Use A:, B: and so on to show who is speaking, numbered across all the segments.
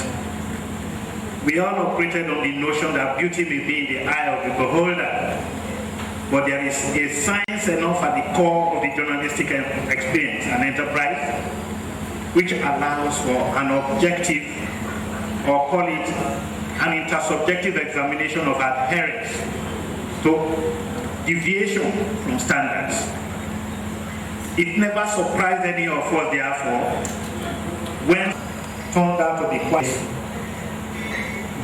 A: enjoyment. We all operated on the notion that beauty may be in the eye of the beholder, but there is a science enough at the core of the journalistic experience and enterprise, which allows for an objective, or call it an intersubjective examination of adherence to deviation from standards. It never surprised any of us, therefore, when turned out to be quite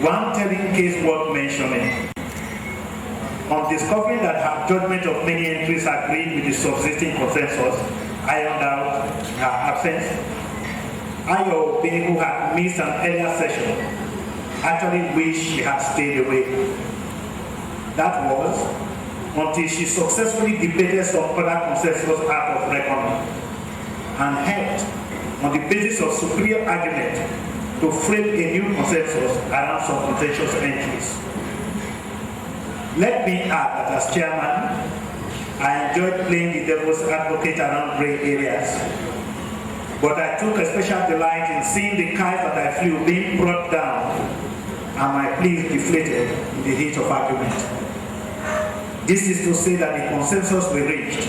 A: one telling case worth mentioning. On discovering that her judgment of many entries agreed with the subsisting consensus, ironed out her absence, Ayo, who had missed an earlier session, actually wished she had stayed away. That was until she successfully debated some other consensus out of reckoning and helped, on the basis of superior argument, to frame a new consensus around some contentious entries. Let me add that as chairman, I enjoyed playing the devil's advocate around gray areas, but I took a special delight in seeing the kite that I flew being brought down and my pleas deflated in the heat of argument. This is to say that the consensus we reached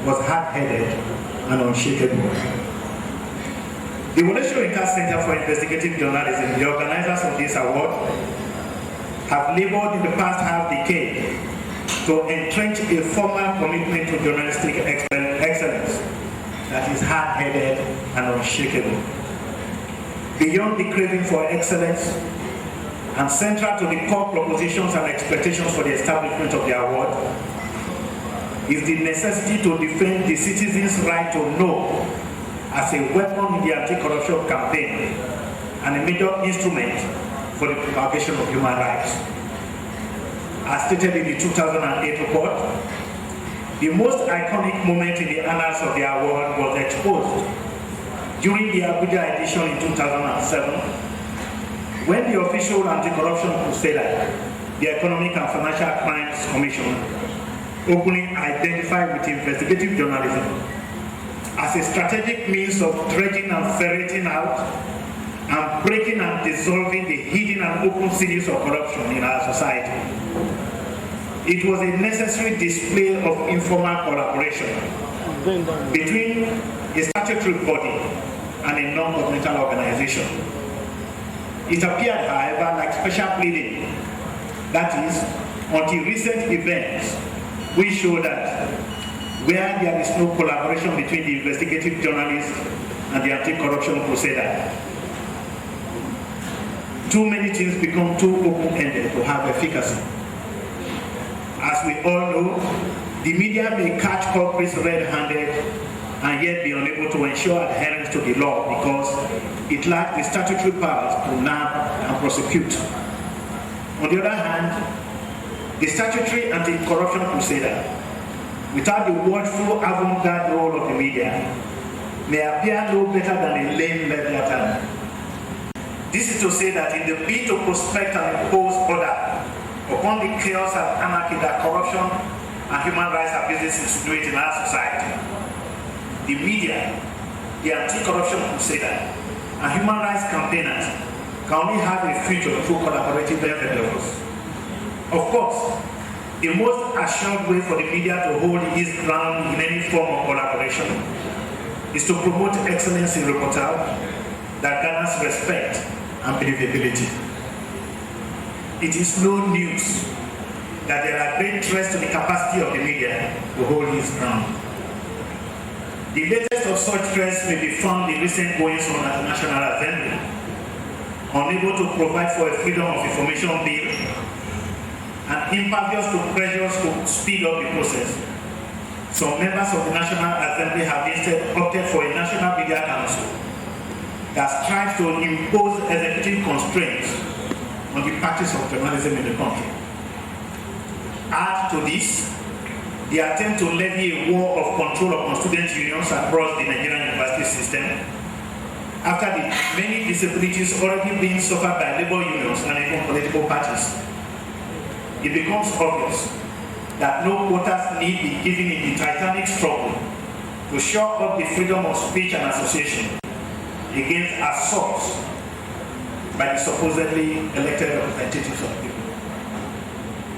A: was hard-headed and unshakable. The Wole Soyinka Center for Investigative Journalism, the organizers of this award, have labored in the past half-decade to entrench a formal commitment to journalistic excellence that is hard-headed and unshakable. Beyond the craving for excellence, and central to the core propositions and expectations for the establishment of the award, is the necessity to defend the citizens' right to know as a weapon in the anti-corruption campaign and a major instrument for the propagation of human rights. As stated in the 2008 report, the most iconic moment in the annals of the award was exposed during the Abuja edition in 2007, when the official anti-corruption crusader, the Economic and Financial Crimes Commission, openly identified with investigative journalism as a strategic means of dredging and ferreting out and breaking and dissolving the hidden and open seeds of corruption in our society. It was a necessary display of informal collaboration between a statutory body and a non-governmental organization. It appeared, however, like special pleading. That is, until recent events, we show that where there is no collaboration between the investigative journalist and the anti-corruption crusader, too many things become too open-ended to have efficacy. As we all know, the media may catch culprits red-handed and yet be unable to ensure adherence to the law because it lacks the statutory powers to nab and prosecute. On the other hand, the statutory anti-corruption crusader, without the watchful avant-garde role of the media, may appear no better than a lame leviathan. This is to say that in the bid to prospect and impose order upon the chaos and anarchy that corruption and human rights abuses insinuate in our society, the media, the anti-corruption crusader, and human rights campaigners can only have a future through collaborative endeavors. Of course, the most assured way for the media to hold its ground in any form of collaboration is to promote excellence in reportage that garners respect and believability. It is no news that there are great threats to the capacity of the media to hold its ground. The latest of such threats may be found in recent goings on at the National Assembly, unable to provide for a freedom of information bill and impervious to pressures to speed up the process. Some members of the National Assembly have instead opted for a National Media Council that strives to impose executive constraints on the practice of journalism in the country. Add to this the attempt to levy a war of control upon student unions across the Nigerian university system, after the many disabilities already being suffered by labor unions and even political parties. It becomes obvious that no quotas need be given in the titanic struggle to shore up the freedom of speech and association against assaults by the supposedly elected representatives of the people.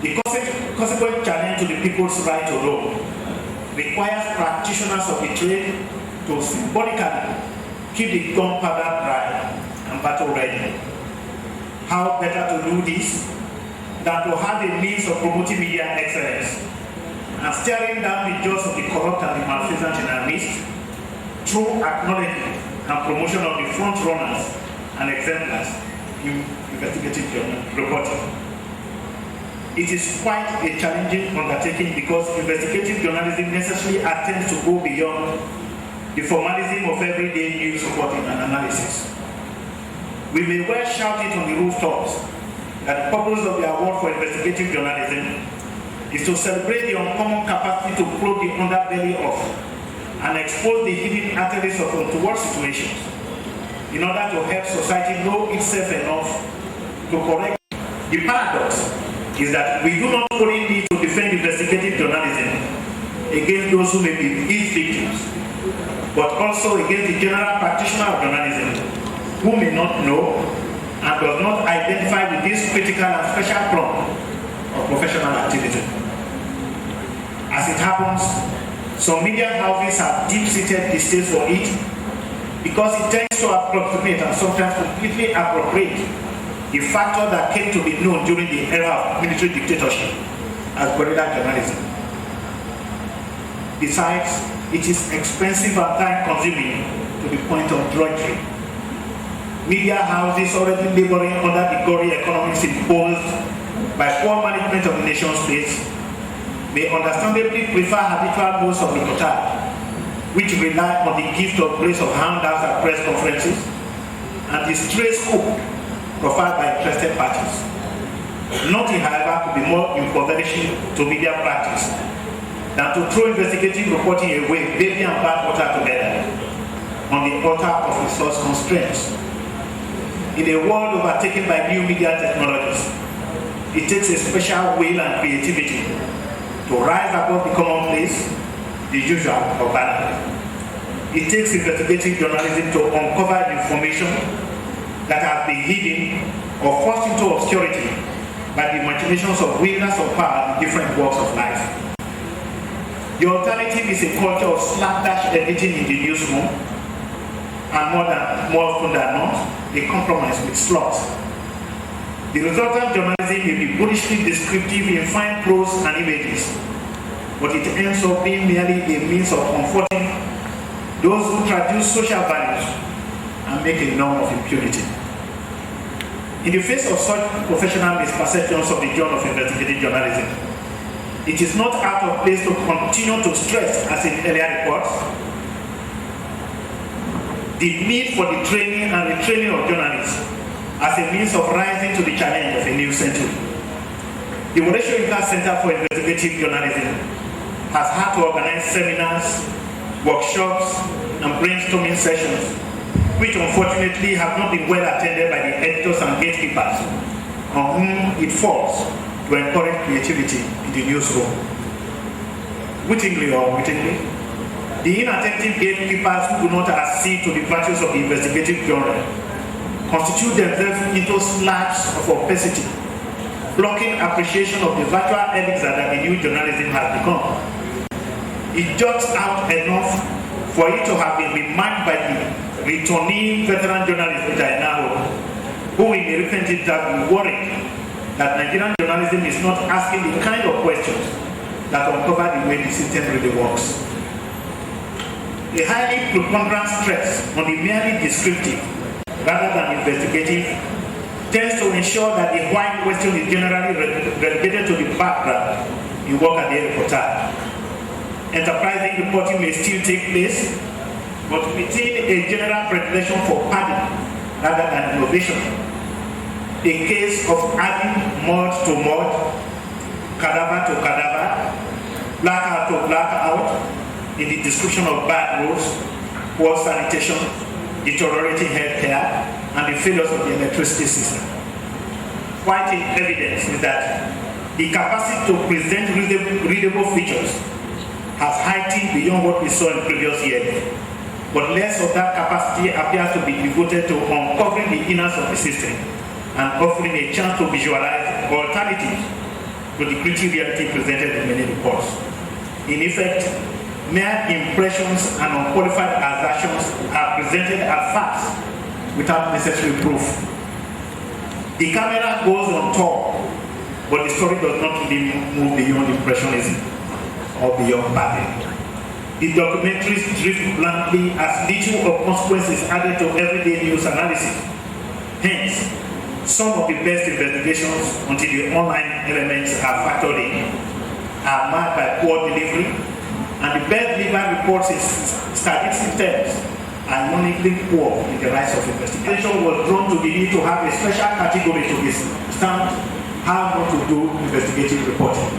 A: The consequent challenge to the people's right to know requires practitioners of the trade to symbolically keep the gunpowder dry and battle ready. How better to do this than to have a means of promoting media excellence and staring down the jaws of the corrupt and the malfeasant in our midst through acknowledgement and promotion of the front runners and exemplars in investigative reporting. It is quite a challenging undertaking because investigative journalism necessarily attempts to go beyond the formalism of everyday news reporting and analysis. We may well shout it on the rooftops that the purpose of the award for investigative journalism is to celebrate the uncommon capacity to probe the underbelly of and expose the hidden arteries of untoward situations in order to help society know itself enough to correct. The paradox is that we do not only need to defend investigative journalism against those who may be its victims, but also against the general practitioner of journalism who may not know and does not identify with this critical and special form of professional activity. As it happens, some media houses have deep-seated distaste for it because it tends to approximate and sometimes completely appropriate the factor that came to be known during the era of military dictatorship as guerrilla journalism. Besides, it is expensive and time-consuming to the point of drudgery. Media houses already laboring under the gory economics imposed by poor management of the nation's states may understandably prefer habitual modes of reportage, which rely on the gift of grace of handouts at press conferences and the stray scope profiled by interested parties. Nothing, however, could be more impoverishing to media practice than to throw investigative reporting away, baby and bathwater together, on the altar of resource constraints. In a world overtaken by new media technologies, it takes a special will and creativity to rise above the commonplace, the usual, or banal. It takes investigative journalism to uncover information that has been hidden or forced into obscurity by the machinations of wielders of power in different walks of life. The alternative is a culture of slapdash editing in the newsroom, and more often than not, a compromise with slots. The resultant journalism may be bullishly descriptive in fine prose and images, but it ends up being merely a means of comforting those who traduce social values and make a norm of impunity. In the face of such professional misperceptions of the genre of investigative journalism, it is not out of place to continue to stress, as in earlier reports, the need for the training and retraining of journalists as a means of rising to the challenge of a new century. The Soyinka Center for Investigative Journalism has had to organize seminars, workshops, and brainstorming sessions, which unfortunately have not been well attended by the editors and gatekeepers, on whom it falls to encourage creativity in the newsroom. Wittingly or unwittingly, the inattentive gatekeepers who do not accede to the virtues of the investigative genre constitute themselves into slabs of opacity, blocking appreciation of the virtual elixir that the new journalism has become. It juts out enough for it to have been reminded by the returning veteran journalist, which I now who in a recent interview worried that Nigerian journalism is not asking the kind of questions that uncover the way the system really works. A highly preponderant stress on the merely descriptive rather than investigative tends to ensure that the why question is generally relegated to the background in work at the reportage. Enterprising reporting may still take place, but within a general predilection for padding rather than innovation. A case of adding mud to mud, cadaver to cadaver, blackout to blackout, in the description of bad roads, poor sanitation, deteriorating healthcare, and the failures of the electricity system. Quite in evidence is that the capacity to present readable features has heightened beyond what we saw in previous years, but less of that capacity appears to be devoted to uncovering the inners of the system and offering a chance to visualize alternatives to the gritty reality presented in many reports. In effect, mere impressions and unqualified assertions are presented as facts without necessary proof. The camera goes on tour, but the story does not really move beyond impressionism or beyond pattern. The documentaries drift blankly as little of consequences added to everyday news analysis. Hence, some of the best investigations until the online elements are factored in are marked by poor delivery, and the best delivered reports in statistic terms are ironically poor in the rise of investigation. Was drawn to the need to have a special category to this stamped how not to do investigative reporting.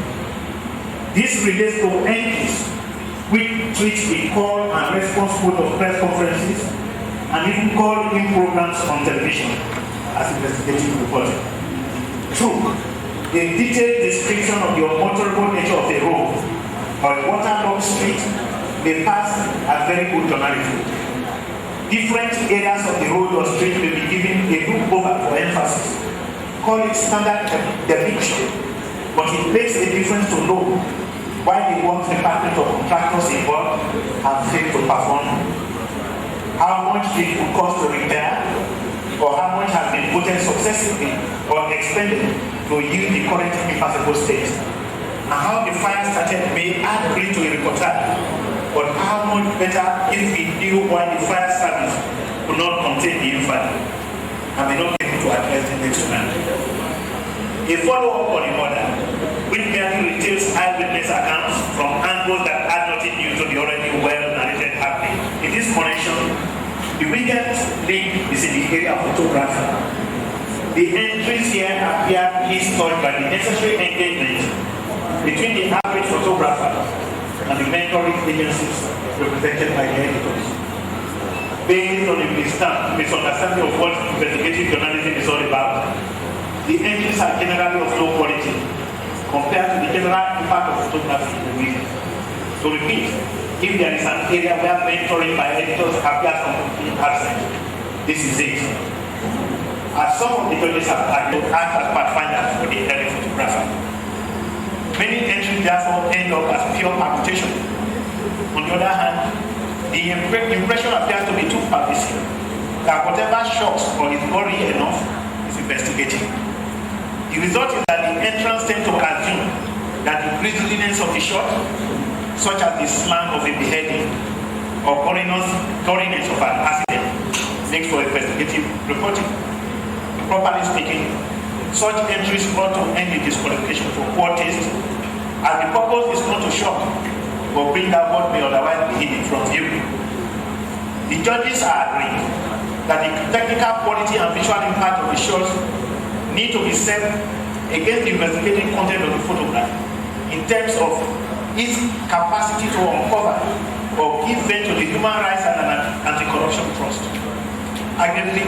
A: This relates to entries which treat the call and response mode of press conferences and even call-in programs on television as investigative reporting. Two, a detailed description of the unalterable nature of a road or a waterlogged street may pass as very good journalism. Different areas of the road or street may be given a look over for emphasis. Call it standard depiction, but it makes a difference to know why the works department of contractors involved have failed to perform, how much it would cost to repair, or how much has been put in successively or expended to yield the current impassable state, and how the fire started may add great to a reportage, but how much better if we knew why the fire service could not contain the infant and may not be able to address the next man. A follow-up on the order, which merely retails eyewitness accounts from angles that add nothing new to the already well-narrated happening. In this connection, the weakest link is in the area of photography. The entries here appear touched by the necessary engagement between the average photographer and the mentoring agencies represented by the editors. Based on the misunderstanding of what investigative journalism is all about, the entries are generally of low quality compared to the general impact of photography in the media. To repeat, if there is an area where mentoring by editors appears completely absent, this is it. As some of the judges have argued, act as pathfinders for the early photographer. Many entries therefore end up as pure amputation. On the other hand, the impression appears to be too pervasive, that whatever shocks or is gory enough is investigating. The result is that the entrants tend to assume that the grisliness of the shot, such as the slang of a beheading or goriness of an accident, makes for investigative reporting. Properly speaking, such entries ought to end the disqualification for poor taste, as the purpose is not to shock or bring out what may otherwise be hidden from view. The judges are agreed that the technical quality and visual impact of the shots need to be set against the investigative content of the photograph in terms of its capacity to uncover or give vent to the human rights and anti-corruption trust. Arguably,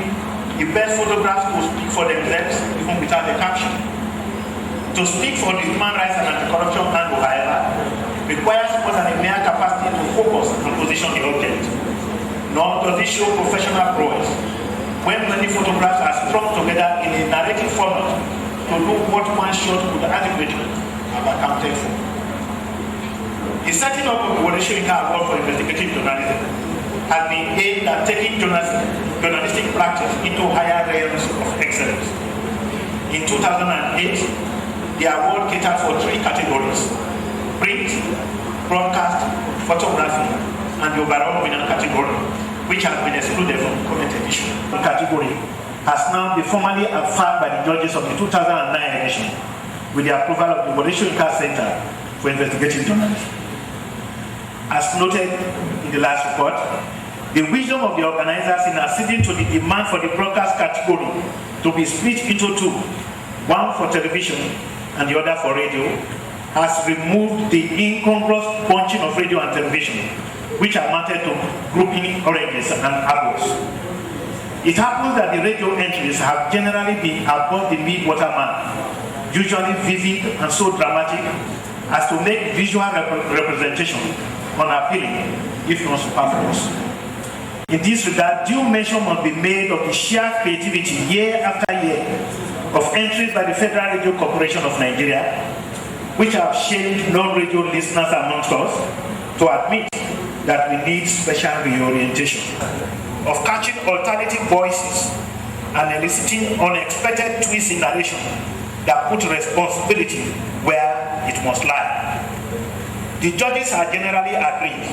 A: the best photographs will speak for themselves even without the caption. To speak for the human rights and anti-corruption angle, however, requires more than a mere capacity to focus and position the object. Nor does it show professional prowess when many photographs are strung together in a narrative format to know what one shot could adequately have accounted for. The setting up of the Wole Soyinka Award for Investigative Journalism has been aimed at taking journalistic practice into higher realms of excellence. In 2008, the award catered for 3 categories: print, broadcast, photography, and the overall winner category, which has been excluded from the current edition. The category has now been formally affirmed by the judges of the 2009 edition with the approval of the Wole Soyinka Center for Investigative Journalism. As noted in the last report, the wisdom of the organizers in acceding to the demand for the broadcast category to be split into 2, one for television and the other for radio, has removed the incongruous bunching of radio and television, which amounted to grouping oranges and apples. It happens that the radio entries have generally been above the mid-water mark, usually vivid and so dramatic as to make visual representation unappealing, if not superfluous. In this regard, due mention must be made of the sheer creativity year after year of entries by the Federal Radio Corporation of Nigeria, which have shamed non-radio listeners amongst us to admit that we need special reorientation, of catching alternative voices and eliciting unexpected twists in narration that put responsibility where it must lie. The judges are generally agreed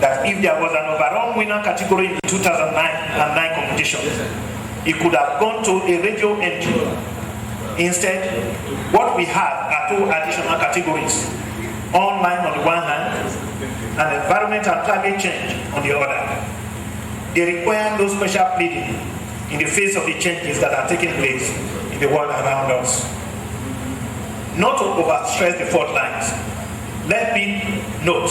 A: that if there was an overall winner category in the 2009 competition, it could have gone to a radio entry. Instead, what we have are two additional categories: online on the one hand, and environment and climate change on the other. They require no special pleading in the face of the changes that are taking place in the world around us. Not to overstress the fault lines, let me note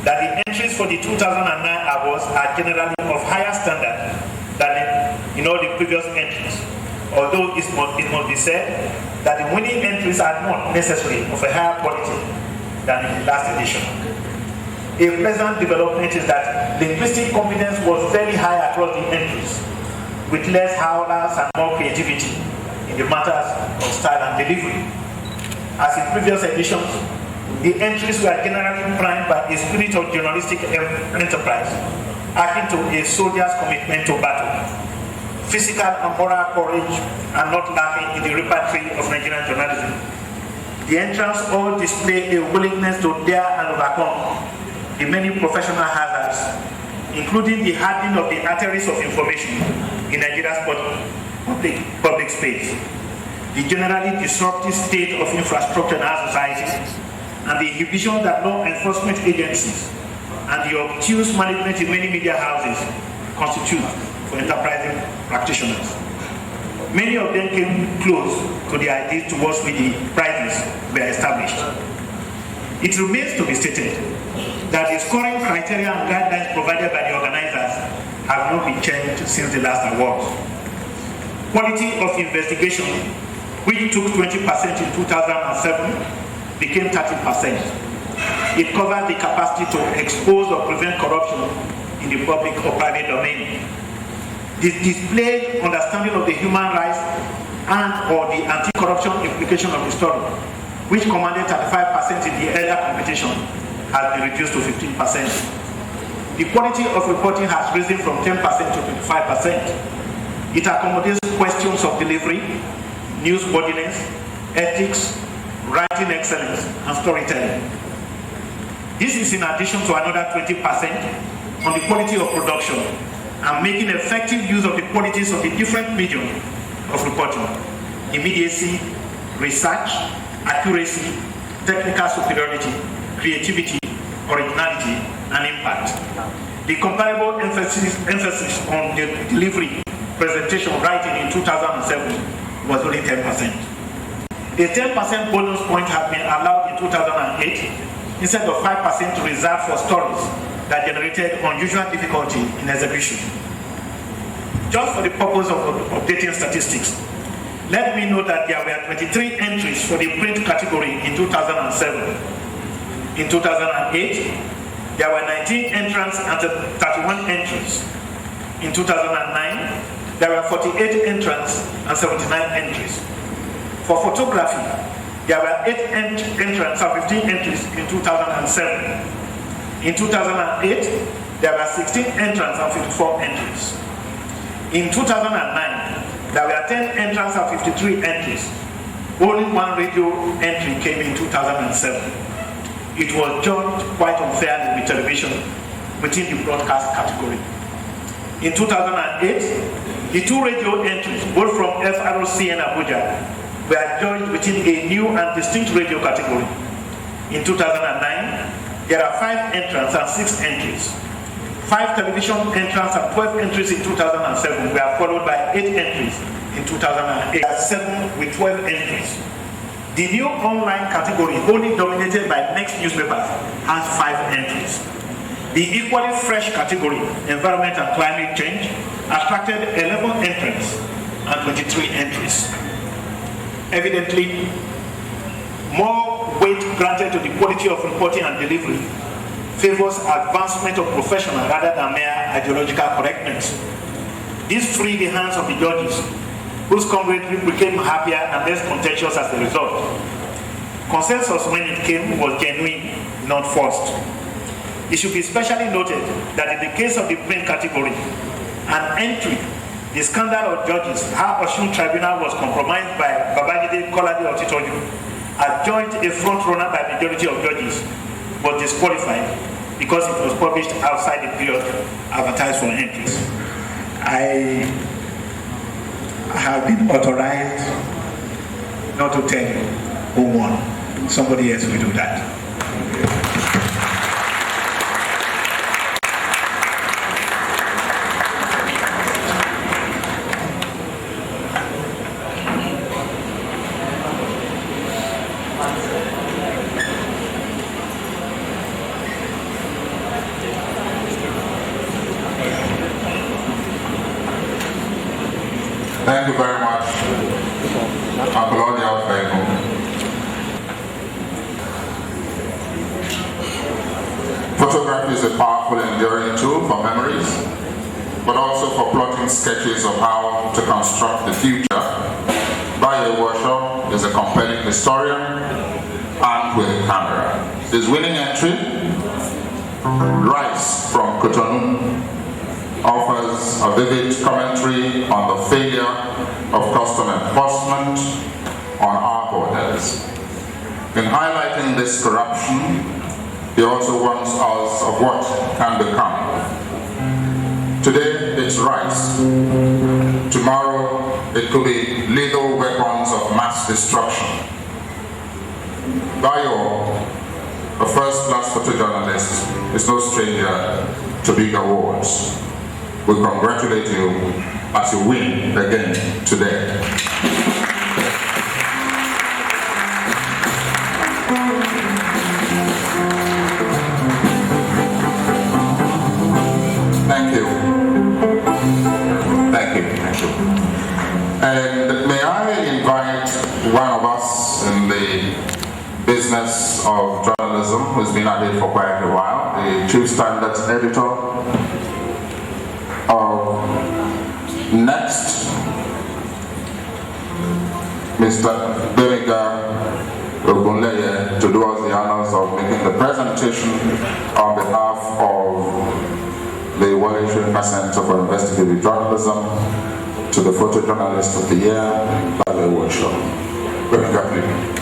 A: that the entries for the 2009 awards are generally of higher standard than in all the previous entries, although it must be said that the winning entries are not necessarily of a higher quality than in the last edition. A pleasant development is that linguistic competence was very high across the entries, with less howlers and more creativity in the matters of style and delivery. As in previous editions, the entries were generally primed by a spirit of journalistic enterprise, akin to a soldier's commitment to battle. Physical and moral courage are not lacking in the repertory of Nigerian journalism. The entrants all display a willingness to dare and overcome the many professional hazards, including the hardening of the arteries of information in Nigeria's public space, the generally disruptive state of infrastructure in our society, and the inhibition that law enforcement agencies and the obtuse management in many media houses constitute for enterprising practitioners. Many of them came close to the ideas towards which the prizes were established. It remains to be stated that the scoring criteria and guidelines provided by the organizers have not been changed since the last awards. Quality of investigation, which took 20% in 2007, became 30%. It covers the capacity to expose or prevent corruption in the public or private domain. This displayed understanding of the human rights and or the anti-corruption implication of the story, which commanded 35% in the earlier competition, has been reduced to 15%. The quality of reporting has risen from 10% to 25%. It accommodates questions of delivery, newsworthiness, ethics, writing excellence, and storytelling. This is in addition to another 20% on the quality of production and making effective use of the qualities of the different medium of reporting: immediacy, research, accuracy, technical superiority, creativity, originality, and impact. The comparable emphasis on the delivery, presentation, writing in 2007 was only 10%. A 10% bonus point has been allowed in 2008 instead of 5% reserved for stories that generated unusual difficulty in execution. Just for the purpose of updating statistics, let me note that there were 23 entries for the print category in 2007. In 2008, there were 19 entrants and 31 entries. In 2009, there were 48 entrants and 79 entries. For photography, there were 8 entrants and 15 entries in 2007. In 2008, there were 16 entrants and 54 entries. In 2009, there were 10 entrants and 53 entries. Only one radio entry came in 2007. It was judged quite unfairly with television within the broadcast category. In 2008, the 2 radio entries, both from FROC and Abuja, were joined within a new and distinct radio category. In 2009, there are 5 entrants and 6 entries. 5 television entrants and 12 entries in 2007 were followed by 8 entries in 2008. There are 7 with 12 entries. The new online category, only dominated by Next newspapers, has 5 entries. The equally fresh category, Environment and Climate Change, attracted 11 entrants and 23 entries. Evidently, more weight granted to the quality of reporting and delivery favors advancement of professional rather than mere ideological correctness. This freed the hands of the judges, whose camaraderie became happier and less contentious as a result. Consensus when it came was genuine, not forced. It should be especially noted that in the case of the print category, an entry, the scandal of judges, how Osun Tribunal was compromised by Babajide Kolade Otitoju, adjoined a front runner by majority of judges, was disqualified because it was published outside the period advertised for entries. I have been authorized not to tell you who won. Somebody else will do that.
B: Thank you very much. Photography is a powerful, enduring tool for memories, but also for plotting sketches of how to construct the future. Wole is a compelling historian armed with a camera. His winning entry, Rice from Cotonou, offers a vivid commentary on the failure of custom enforcement on our borders. In highlighting this corruption, he also warns us of what can become. Today it's rice. Tomorrow it could be lethal weapons of mass destruction. Bayo, a first-class photojournalist, is no stranger to big awards. We congratulate you as you win again today. Thank you. Thank you. Thank you. And may I invite one of us in the business of journalism who's been at it for quite a while, the Chief Standards Editor. Next, Mr. Bemiga Ogunleye to do us the honors of making the presentation on behalf of the Wole Center for Investigative Journalism to the Photojournalist of the Year, Bale Workshop. Bemiga, please.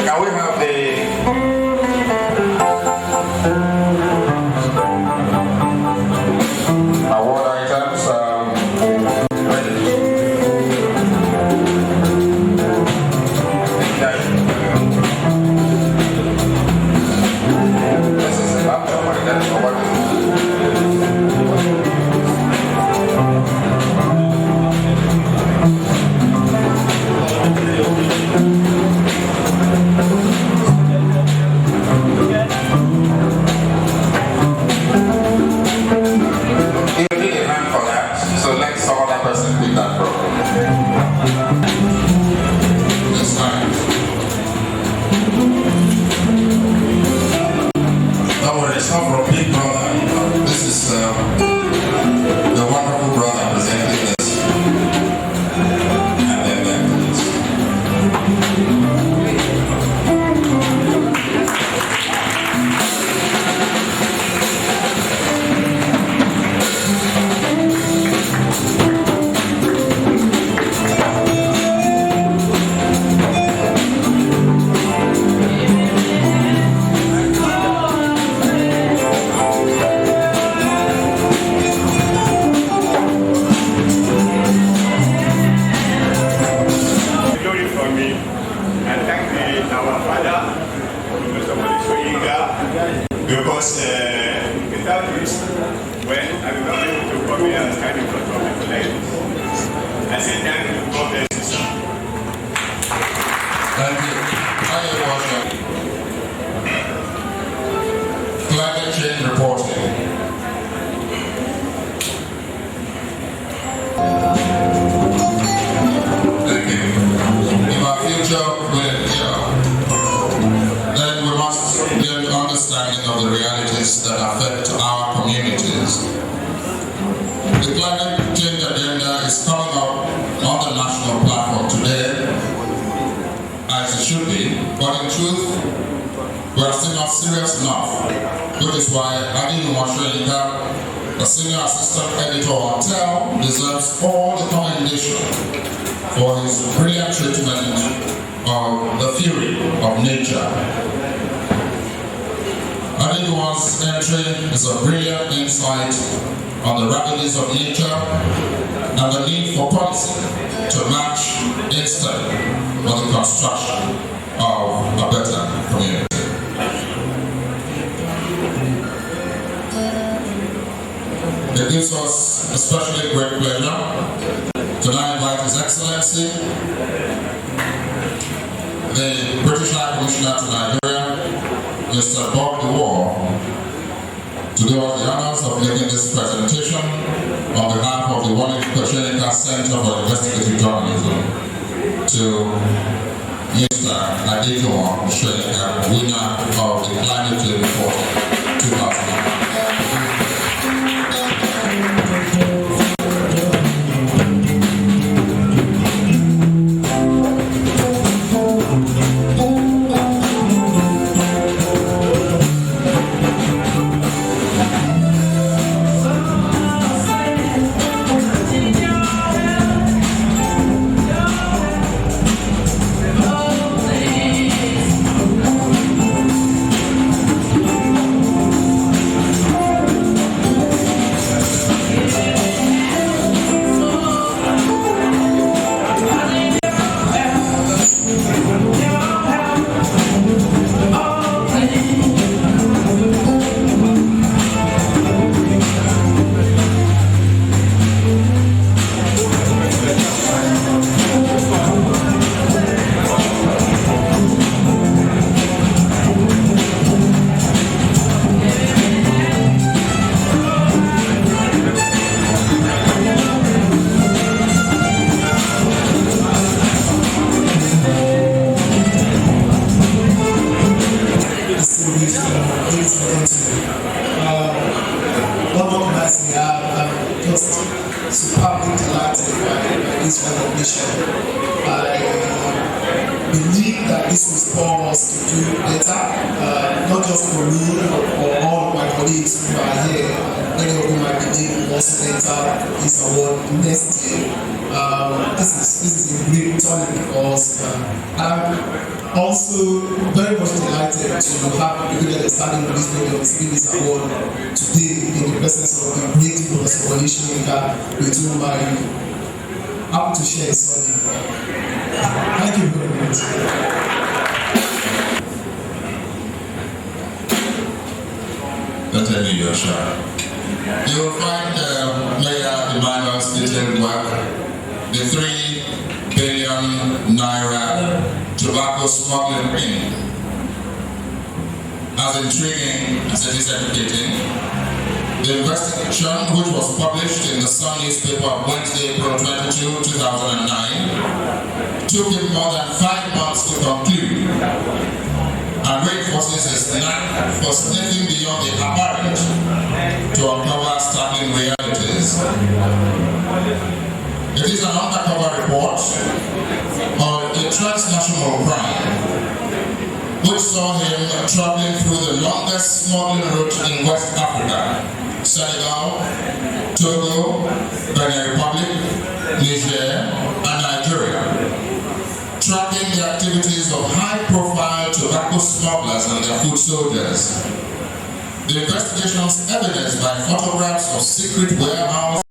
B: Now we have the award items ready. This is a laptop, I guess, or what is
C: because without this, when I will not be able to come here and stand in front of people like this. I say thank you, God bless you, sir.
B: Thank you. Thank you, Worship. Climate change reporting. Thank you. If our future will endure, then we must be understanding of the realities that affect our communities. The climate change agenda is coming up on the national platform today, as it should be, but in truth, we are still not serious enough, which is why Soyinka, the senior assistant editor on TEL, deserves all the commendation for his brilliant treatment of the fury of nature. Adijuwa's entry is a brilliant insight on the ravages of nature and the need for policy to match instead of the construction of a better community. It gives us especially great pleasure to now invite His Excellency, the British High Commissioner to Nigeria, Mr. Wole, to do us the honors of making this presentation on behalf of the Soyinka Center for Investigative Journalism to Mr. Adijuwa Soyinka, winner of the Climate Change Report 2009.
D: Superbly delighted by this recognition. I believe that this will spur us to do better, not just for me, but for all of my colleagues who are here. Many of whom I believe will also enter this award next year. This is a great turning for us. I'm also very much delighted to have the good understanding of this body of receiving this award today in the presence of the great Professor Wole Soyinka, with whom I'm happy to share his study. Thank you very much.
B: Thank you, Yosha. You will find Mayor Emmanuel's detailed work, the 3 billion naira tobacco smuggling ring, as intriguing as it is educating. The investigation, which was published in the Sun newspaper on Wednesday, April 22, 2009, took him more than 5 months to conclude, and reinforces his knack for sniffing beyond the apparent to uncover startling realities. It is an undercover report on a transnational crime which saw him traveling through the longest smuggling route in West Africa: Senegal, Togo, Benin Republic, Niger, and Nigeria, tracking the activities of high-profile tobacco smugglers and their foot soldiers. The investigations evidenced by photographs of secret warehouses